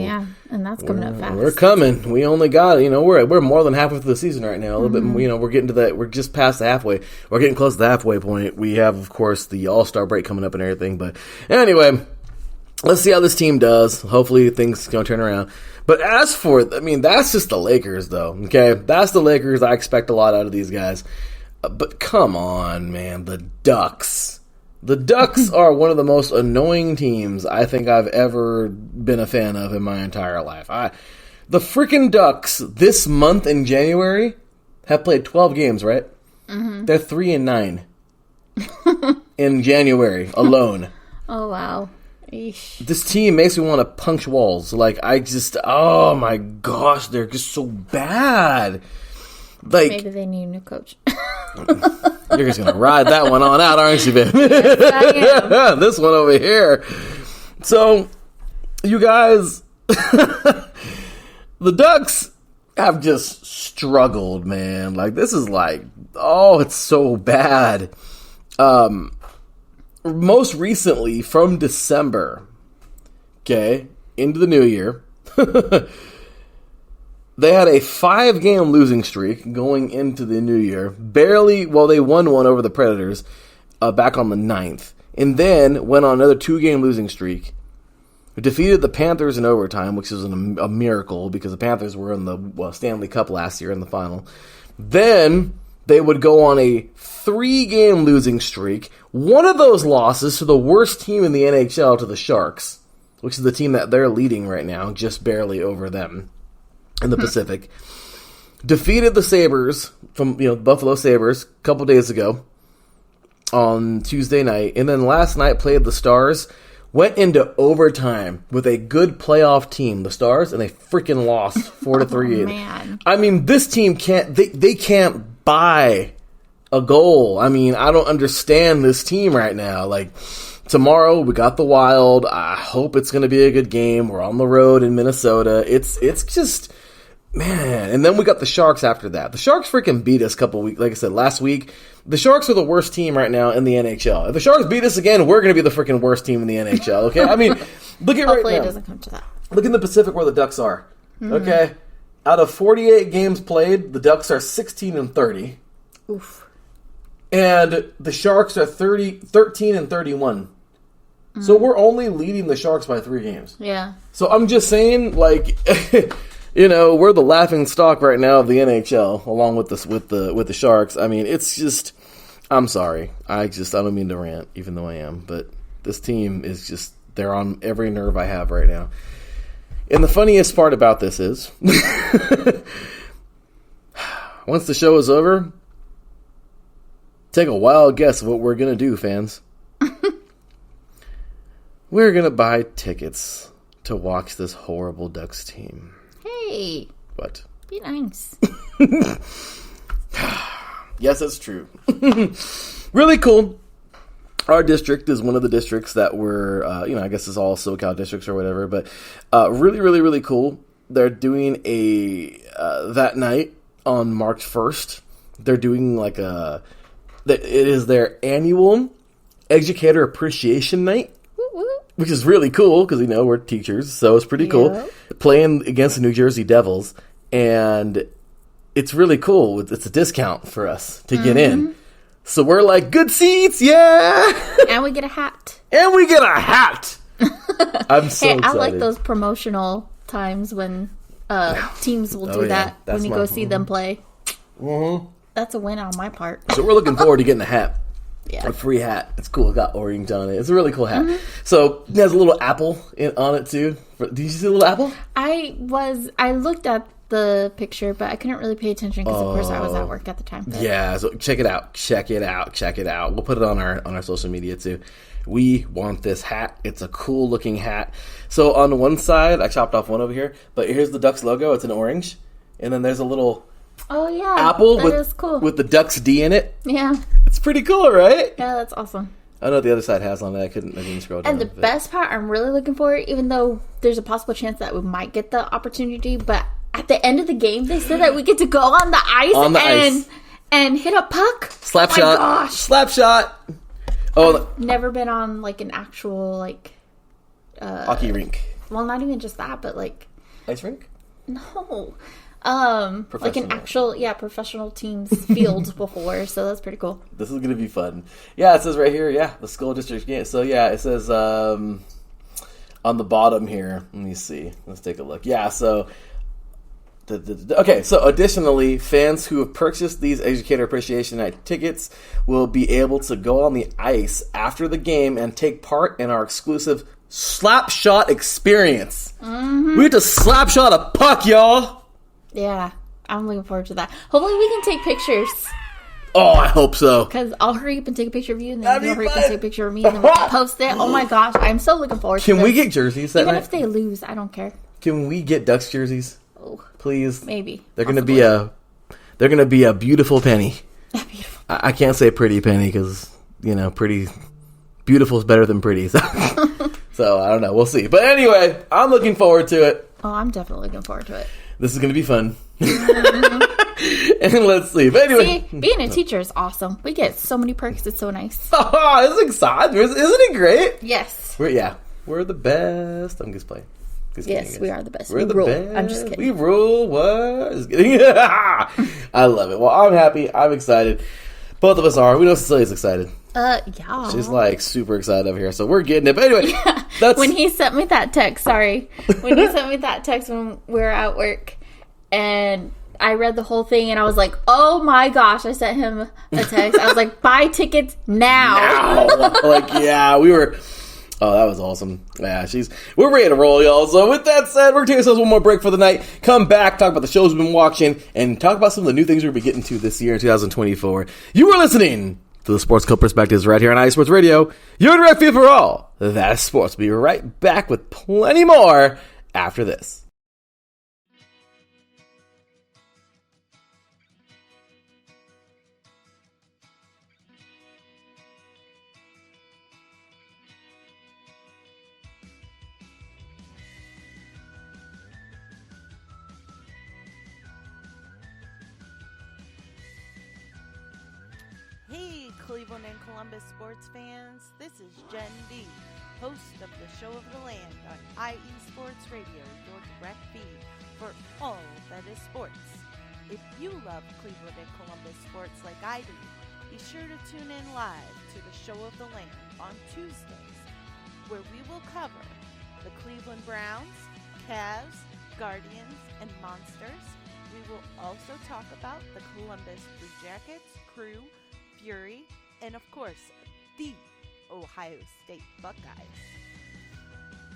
and that's coming up fast. We're coming. We only got we're more than halfway through the season right now. A little bit, we're getting to that. We're just past the halfway. We're getting close to the halfway point. We have, of course, the All-Star break coming up and everything. But anyway, let's see how this team does. Hopefully, things gonna turn around. But as for, that's just the Lakers, though. Okay, that's the Lakers. I expect a lot out of these guys. But come on, man, the Ducks. The Ducks are one of the most annoying teams I think I've ever been a fan of in my entire life. The freaking Ducks this month in January have played 12 games, right? They're 3-9 in January alone. Oh, wow. Eesh. This team makes me want to punch walls. Oh my gosh, they're just so bad. Maybe they need a new coach. You're just going to ride that one on out, aren't you, babe? Yes, I am. This one over here. So, you guys, the Ducks have just struggled, man. This is it's so bad. Most recently, from December, into the new year, they had a 5-game losing streak going into the new year. Barely, they won one over the Predators back on the 9th. And then went on another 2-game losing streak. Defeated the Panthers in overtime, which is a miracle because the Panthers were in the Stanley Cup last year in the final. Then they would go on a 3-game losing streak. One of those losses to the worst team in the NHL, to the Sharks, which is the team that they're leading right now, just barely over them. In the Pacific, defeated the Sabres from Buffalo Sabres a couple days ago on Tuesday night, and then last night played the Stars. Went into overtime with a good playoff team, the Stars, and they freaking lost 4-3. Man, this team can't. They can't buy a goal. I don't understand this team right now. Tomorrow we got the Wild. I hope it's going to be a good game. We're on the road in Minnesota. It's just. Man, and then we got the Sharks after that. The Sharks freaking beat us a couple weeks. Like I said, last week, the Sharks are the worst team right now in the NHL. If the Sharks beat us again, we're going to be the freaking worst team in the NHL, okay? Look at right now. Hopefully it doesn't come to that. Look in the Pacific where the Ducks are, okay? Out of 48 games played, the Ducks are 16-30. Oof. And the Sharks are 13-31. So we're only leading the Sharks by 3 games. Yeah. So I'm just saying, like, we're the laughing stock right now of the NHL, along with the Sharks. I mean, it's just, I'm sorry. I don't mean to rant, even though I am, but this team is just, they're on every nerve I have right now. And the funniest part about this is, once the show is over, take a wild guess of what we're going to do, fans. We're going to buy tickets to watch this horrible Ducks team. Hey. What? Be nice. Yes, that's true. Really cool. Our district is one of the districts that we're, I guess it's all SoCal districts or whatever, but really, really, really cool. They're doing that night on March 1st, they're doing it is their annual Educator Appreciation Night. Which is really cool because, we're teachers, so it's pretty cool. Playing against the New Jersey Devils, and it's really cool. It's a discount for us to get in. So we're like, good seats, yeah! And we get a hat. I'm so excited. I like those promotional times when teams will do that when you go see them play. Mm-hmm. That's a win on my part. So we're looking forward to getting a hat. Yeah. A free hat. It's cool. It got orange on it. It's a really cool hat. So it has a little apple on it too. Did you see the little apple? I looked at the picture, but I couldn't really pay attention because, of course, I was at work at the time. But. Yeah. So check it out. We'll put it on our social media too. We want this hat. It's a cool looking hat. So on one side, I chopped off one over here, but here's the Ducks logo. It's an orange, and then there's a little. Oh yeah, apple is cool. with the Ducks D in it. Yeah, it's pretty cool, right? Yeah, that's awesome. I don't know what the other side has on it. I didn't scroll down. And the best part, I'm really looking for, even though there's a possible chance that we might get the opportunity, but at the end of the game, they said that we get to go on the ice and hit a puck. Slap shot. Gosh. Slap shot. Oh, I've never been on an actual hockey rink. Well, not even just that, but ice rink. No. An actual professional team's field before, so that's pretty cool. This is gonna be fun. Yeah, it says right here, the school district game. So it says on the bottom here. Let me see. Let's take a look. Yeah, so okay. So additionally, fans who have purchased these Educator Appreciation Night tickets will be able to go on the ice after the game and take part in our exclusive slap shot experience. We get to slap shot a puck, y'all. Yeah, I'm looking forward to that. Hopefully we can take pictures. Oh, I hope so. Because I'll hurry up and take a picture of you, and then you'll hurry up and take a picture of me, and then we can post it. Oh my gosh, I'm so looking forward to this. Can we get jerseys that night? Even if they lose, I don't care. Can we get Ducks jerseys? Oh, please. Maybe. They're gonna be a beautiful penny. Beautiful. I can't say pretty penny because pretty beautiful is better than pretty. So. So I don't know. We'll see. But anyway, I'm looking forward to it. Oh, I'm definitely looking forward to it. This is going to be fun. And let's see. But anyway. See, being a teacher is awesome. We get so many perks. It's so nice. Oh, it's exciting. Isn't it great? Yes. We're the best. I'm just playing. Yes, we are the best. We're the best. I'm just kidding. We rule. What? Just kidding. I love it. Well, I'm happy. I'm excited. Both of us are. We know Cecilia's excited. Yeah. She's super excited over here. So we're getting it. But anyway. That's... When he sent me that text, when he sent me that text when we were at work, and I read the whole thing, and I was like, oh my gosh, I sent him a text. I was like, buy tickets now. We were... Oh, that was awesome. Yeah, we're ready to roll, y'all. So with that said, we're going to take ourselves one more break for the night. Come back, talk about the shows we've been watching, and talk about some of the new things we're going to be getting to this year in 2024. You are listening to the Sports Club Perspectives right here on iSports Radio. Your direct feed for all. That's sports. We'll be right back with plenty more after this. Hey, Cleveland and Columbus sports fans, this is Jen D, host of the Show of the Land on IE Sports Radio, your direct feed for all that is sports. If you love Cleveland and Columbus sports like I do, be sure to tune in live to the Show of the Land on Tuesdays where we will cover the Cleveland Browns, Cavs, Guardians, and Monsters. We will also talk about the Columbus Blue Jackets, Crew, Fury, and of course, the Ohio State Buckeyes.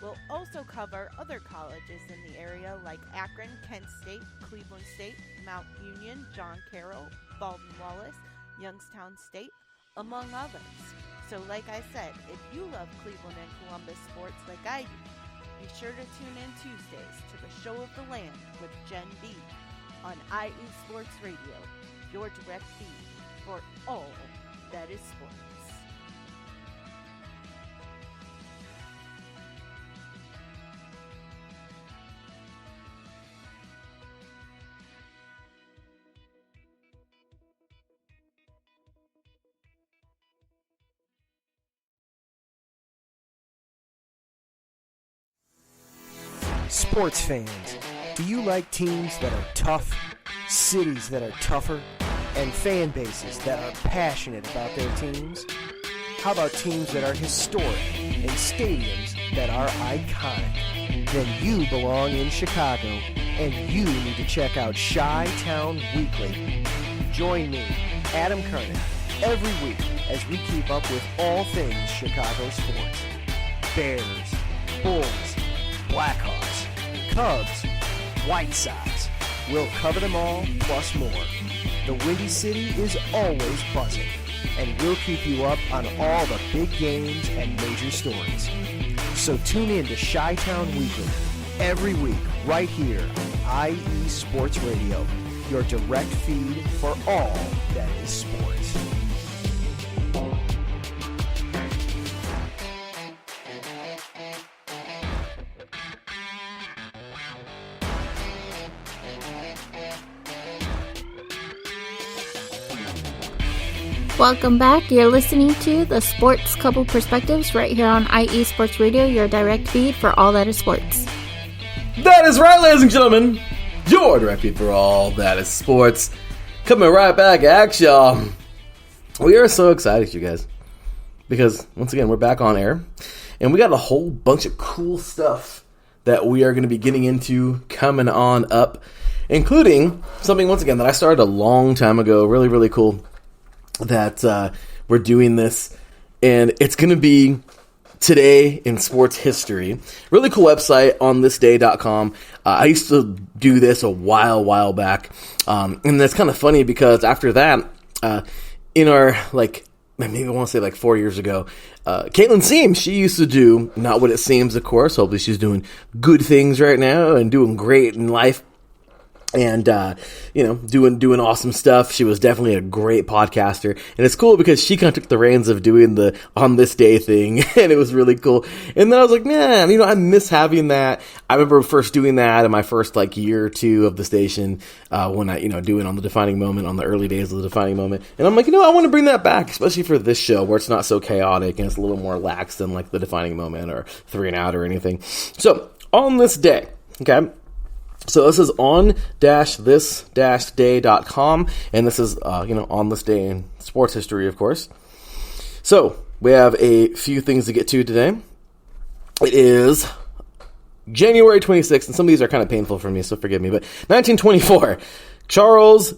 We'll also cover other colleges in the area like Akron, Kent State, Cleveland State, Mount Union, John Carroll, Baldwin Wallace, Youngstown State, among others. So like I said, if you love Cleveland and Columbus sports like I do, be sure to tune in Tuesdays to the Show of the Land with Jen B on IE Sports Radio, your direct feed for all that is sports. Sports fans, do you like teams that are tough, cities that are tougher, and fan bases that are passionate about their teams? How about teams that are historic and stadiums that are iconic? Then you belong in Chicago, and you need to check out Chi-Town Weekly. Join me, Adam Kernan, every week as we keep up with all things Chicago sports. Bears, Bulls, Blackhawks, Cubs, White Sox. We'll cover them all, plus more. The Windy City is always buzzing, and we'll keep you up on all the big games and major stories. So tune in to Chi-Town Weekly every week right here on IE Sports Radio, your direct feed for all that is sports. Welcome back. You're listening to the Sports Couple Perspectives right here on IE Sports Radio, your direct feed for all that is sports. That is right, ladies and gentlemen. Your direct feed for all that is sports. Coming right back at y'all. We are so excited, you guys, because once again, we're back on air, and we got a whole bunch of cool stuff that we are going to be getting into coming on up, including something, once again, that I started a long time ago. Really, really cool that we're doing this, and it's going to be Today in Sports History. Really cool website on thisday.com. I used to do this a while back, and that's kind of funny because after that, in our, maybe I want to say 4 years ago, Caitlin Seams, she used to do Not What It Seems, of course. Hopefully she's doing good things right now and doing great in life. And, doing awesome stuff. She was definitely a great podcaster. And it's cool because she kind of took the reins of doing the On This Day thing. And it was really cool. And then I was like, man, I miss having that. I remember first doing that in my first, year or two of the station, when I, doing On the Defining Moment, on the early days of the Defining Moment. And I'm like, I want to bring that back, especially for this show where it's not so chaotic and it's a little more lax than, the Defining Moment or 3 and Out or anything. So, on this day, okay? So this is on-this-day.com, and this is, on this day in sports history, of course. So we have a few things to get to today. It is January 26th, and some of these are kind of painful for me, so forgive me, but 1924, Charles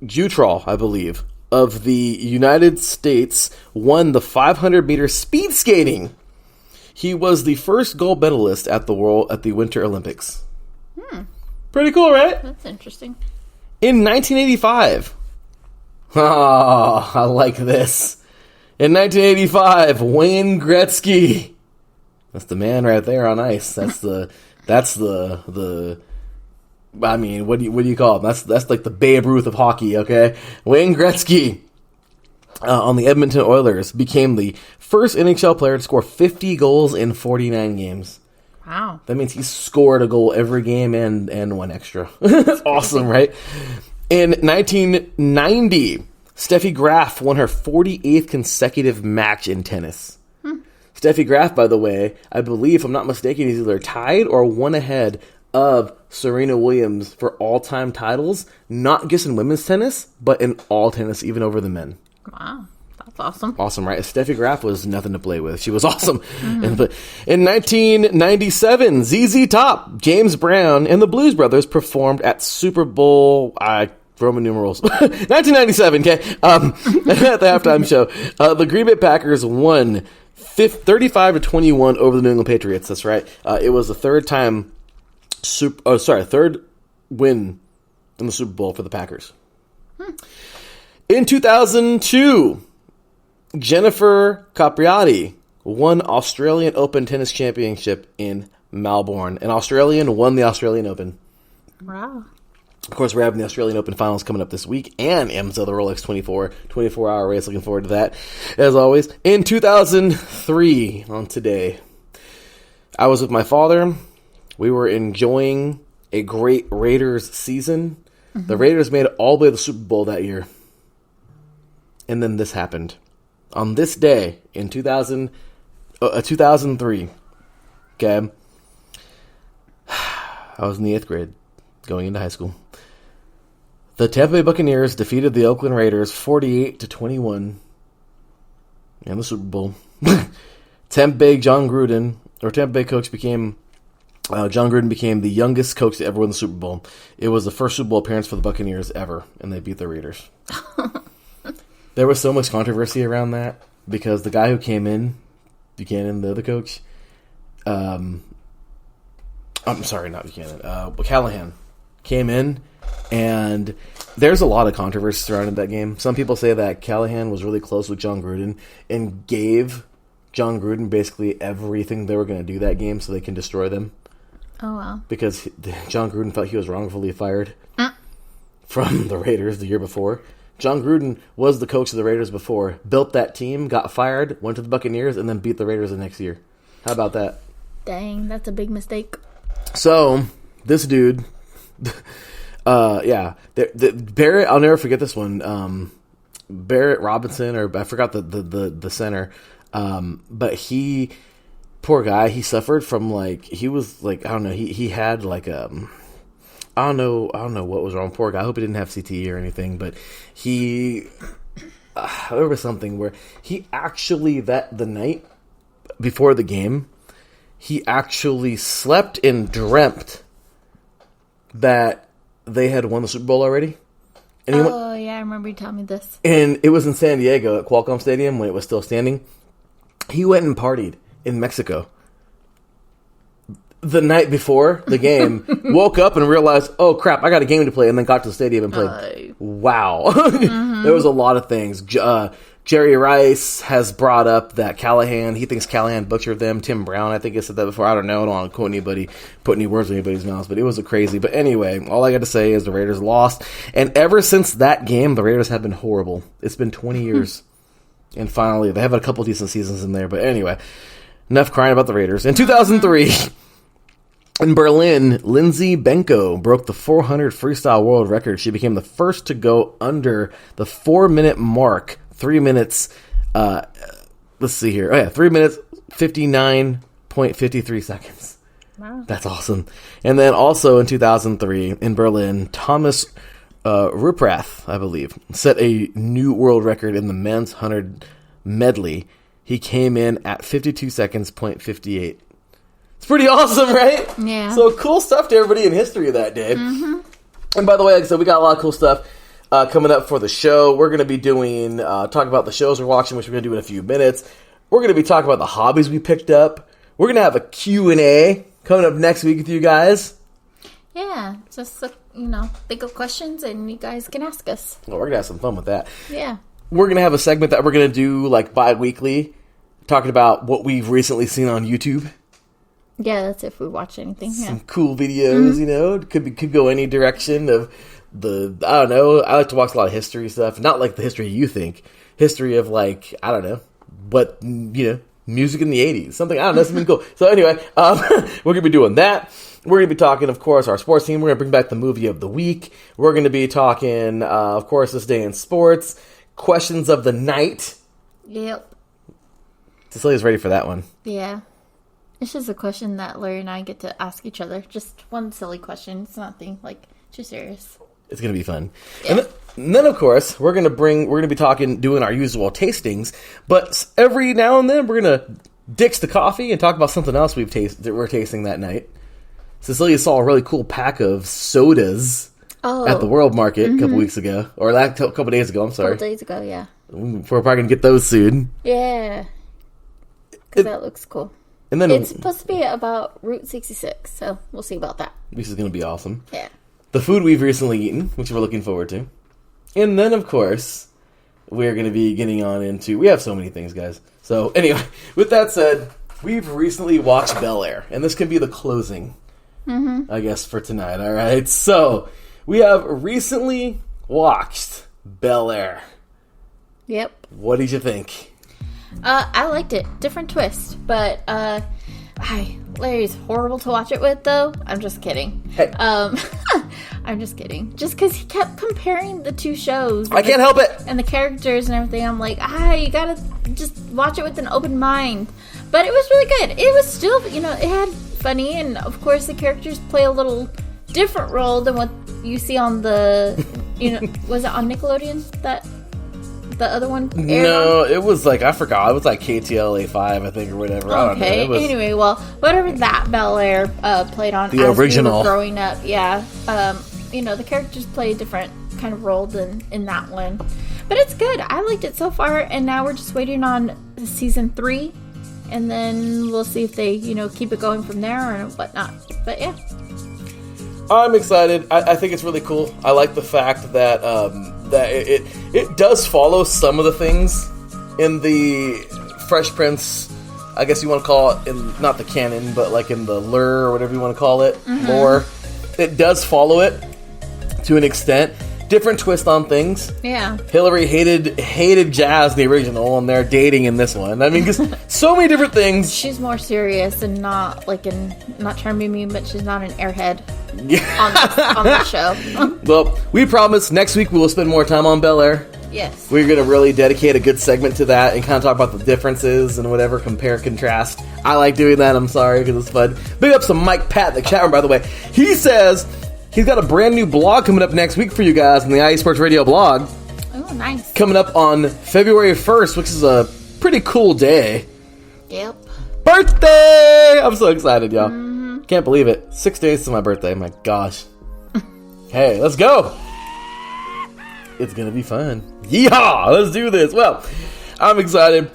Jutrall, I believe, of the United States won the 500-meter speed skating. He was the first gold medalist at the Winter Olympics. Pretty cool, right? That's interesting. In 1985. Oh, I like this. In 1985, Wayne Gretzky. That's the man right there on ice. That's the I mean, what do you call him? That's like the Babe Ruth of hockey, okay? Wayne Gretzky on the Edmonton Oilers became the first NHL player to score 50 goals in 49 games. Wow. That means he scored a goal every game and one extra. That's awesome, right? In 1990, Steffi Graf won her 48th consecutive match in tennis. Steffi Graf, by the way, I believe, if I'm not mistaken, is either tied or one ahead of Serena Williams for all-time titles, not just in women's tennis, but in all tennis, even over the men. Wow. That's awesome. Awesome, right? Steffi Graf was nothing to play with. She was awesome. In 1997, ZZ Top, James Brown, and the Blues Brothers performed at Super Bowl, Roman numerals, 1997, okay? At the halftime show. The Green Bay Packers won 35-21 over the New England Patriots. That's right. It was the third win in the Super Bowl for the Packers. In 2002, Jennifer Capriati won Australian Open Tennis Championship in Melbourne. An Australian won the Australian Open. Wow. Of course, we're having the Australian Open finals coming up this week, and IMSA, the Rolex 24-hour race. Looking forward to that, as always. In 2003, on today, I was with my father. We were enjoying a great Raiders season. Mm-hmm. The Raiders made it all the way to the Super Bowl that year. And then this happened. On this day, in 2003, okay, I was in the 8th grade, going into high school. The Tampa Bay Buccaneers defeated the Oakland Raiders 48-21 in the Super Bowl. Tampa Bay coach became John Gruden became the youngest coach to ever win the Super Bowl. It was the first Super Bowl appearance for the Buccaneers ever, and they beat the Raiders. There was so much controversy around that because the guy who came in, Buchanan, the other coach, I'm sorry, not Buchanan, Callahan, came in, and there's a lot of controversy surrounding that game. Some people say that Callahan was really close with John Gruden and gave John Gruden basically everything they were going to do that game so they can destroy them. Oh, wow. Because John Gruden felt he was wrongfully fired from the Raiders the year before. John Gruden was the coach of the Raiders before, built that team, got fired, went to the Buccaneers, and then beat the Raiders the next year. How about that? Dang, that's a big mistake. So, this dude, Barrett, I'll never forget this one. Barrett Robinson, or I forgot the center, but he, poor guy, he suffered from he had I don't know what was wrong. Poor guy. I hope he didn't have CTE or anything, but there was something where he actually, the night before the game, he actually slept and dreamt that they had won the Super Bowl already. And yeah, I remember you telling me this. And it was in San Diego at Qualcomm Stadium when it was still standing. He went and partied in Mexico the night before the game, woke up and realized, oh crap, I got a game to play, and then got to the stadium and played. Wow. Mm-hmm. There was a lot of things. Jerry Rice has brought up that he thinks Callahan butchered them. Tim Brown, I think, has said that before. I don't know. I don't want to quote anybody, put any words in anybody's mouth, but it was crazy. But anyway, all I got to say is the Raiders lost. And ever since that game, the Raiders have been horrible. It's been 20 years. And finally, they have a couple decent seasons in there. But anyway, enough crying about the Raiders. In 2003, in Berlin, Lindsay Benko broke the 400 freestyle world record. She became the first to go under the 4-minute mark. 3 minutes, let's see here. Oh yeah, 3 minutes, 59.53 seconds. Wow. That's awesome. And then also in 2003 in Berlin, Thomas Ruprath, I believe, set a new world record in the men's 100 medley. He came in at 52 seconds, .58. It's pretty awesome, right? Yeah. So cool stuff to everybody in history of that day. Mm-hmm. And by the way, like I said, we got a lot of cool stuff coming up for the show. We're going to be doing, talk about the shows we're watching, which we're going to do in a few minutes. We're going to be talking about the hobbies we picked up. We're going to have a Q&A coming up next week with you guys. Yeah, just, think of questions and you guys can ask us. Well, we're going to have some fun with that. Yeah. We're going to have a segment that we're going to do bi-weekly, talking about what we've recently seen on YouTube. Yeah, that's if we watch anything. Yeah. Some cool videos, It could go any direction of I don't know. I like to watch a lot of history stuff. Not like the history you think. History of I don't know. But, music in the 80s. Something, I don't know, something cool. So anyway, we're going to be doing that. We're going to be talking, of course, our sports team. We're going to bring back the movie of the week. We're going to be talking, of course, this day in sports. Questions of the night. Yep. Cecilia's ready for that one. Yeah. It's just a question that Larry and I get to ask each other. Just one silly question. It's nothing too serious. It's going to be fun. Yeah. And then, of course, we're gonna be doing our usual tastings, but every now and then we're gonna ditch the coffee and talk about something else we're tasting that night. Cecilia saw a really cool pack of sodas at the World Market a couple weeks ago, or a couple days ago. I'm sorry, a couple days ago, yeah. We're probably gonna get those soon. Yeah, because that looks cool. And then it's supposed to be about Route 66, so we'll see about that. This is gonna be awesome. Yeah. The food we've recently eaten, which we're looking forward to. And then, of course, we're going to be getting on into... We have so many things, guys. So, anyway, with that said, we've recently watched Bel Air. And this can be the closing, I guess, for tonight, all right? So, we have recently watched Bel Air. Yep. What did you think? I liked it. Different twist. But, Larry's horrible to watch it with, though. I'm just kidding. Hey. I'm just kidding. Just because he kept comparing the two shows. I can't help it. And the characters and everything. I'm like, you gotta just watch it with an open mind. But it was really good. It was still, it had funny. And, of course, the characters play a little different role than what you see on the, was it on Nickelodeon? The other one aired No, on? it was like, I forgot. It was like KTLA5, I think, or whatever. I don't know. Okay. Anyway, well, whatever that Bel Air played on the as original. we were growing up, yeah. The characters play a different kind of role than in that one. But it's good. I liked it so far, and now we're just waiting on season 3, and then we'll see if they, keep it going from there or whatnot. But yeah. I'm excited. I think it's really cool. I like the fact that that it does follow some of the things in the Fresh Prince, I guess you want to call it, in not the canon, but like in the lore or whatever you want to call it, lore. It does follow it to an extent. Different twist on things. Yeah. Hillary hated Jazz, the original, and they're dating in this one. I mean, because so many different things. She's more serious and not not trying to be mean, but she's not an airhead on the show. Well, we promise next week we will spend more time on Bel Air. Yes. We're going to really dedicate a good segment to that and kind of talk about the differences and whatever, compare, contrast. I like doing that, I'm sorry, because it's fun. Big ups to Mike Pat in the chat room, by the way. He says he's got a brand new blog coming up next week for you guys in the IE Sports Radio blog. Oh, nice. Coming up on February 1st, which is a pretty cool day. Yep. Birthday! I'm so excited, y'all. Can't believe it. 6 days to my birthday. My gosh. Hey, let's go. It's going to be fun. Yeehaw! Let's do this. Well, I'm excited.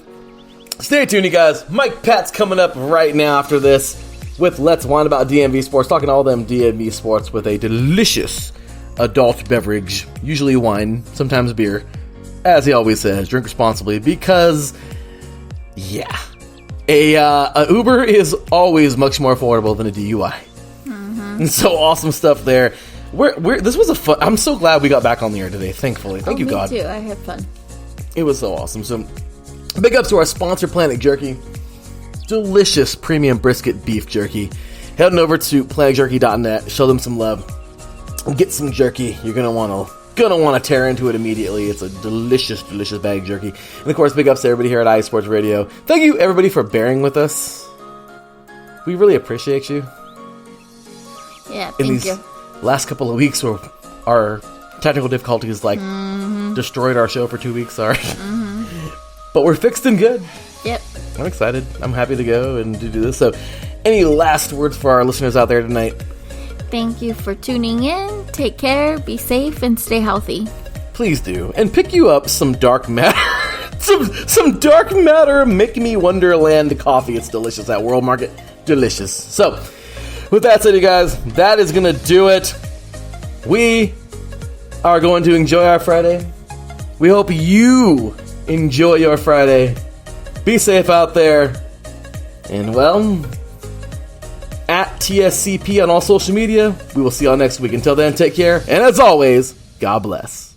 Stay tuned, you guys. Mike Pat's coming up right now after this with Let's Wine About DMV Sports. Talking all them DMV Sports with a delicious adult beverage. Usually wine, sometimes beer. As he always says, drink responsibly because, yeah. A Uber is always much more affordable than a DUI. And so awesome stuff there. This was a fun. I'm so glad we got back on the air today. Thankfully, thank you, me God. Me too. I had fun. It was so awesome. So, big ups to our sponsor, Planet Jerky. Delicious premium brisket beef jerky. Head on over to planetjerky.net. Show them some love. Get some jerky. You're gonna want to tear into it immediately. It's a delicious, delicious bag of jerky. And of course, big ups to everybody here at IE Sports Radio. Thank you, everybody, for bearing with us. We really appreciate you. Yeah, thank you. Last couple of weeks where our technical difficulties destroyed our show for 2 weeks, sorry. But we're fixed and good. Yep. I'm excited. I'm happy to go and to do this. So, any last words for our listeners out there tonight? Thank you for tuning in. Take care, be safe, and stay healthy. Please do. And pick you up some dark matter. some dark matter Make Me Wonderland coffee. It's delicious at World Market. Delicious. So, with that said, you guys, that is going to do it. We are going to enjoy our Friday. We hope you enjoy your Friday. Be safe out there. And, well, at TSCP on all social media. We will see y'all next week. Until then, take care. And as always, God bless.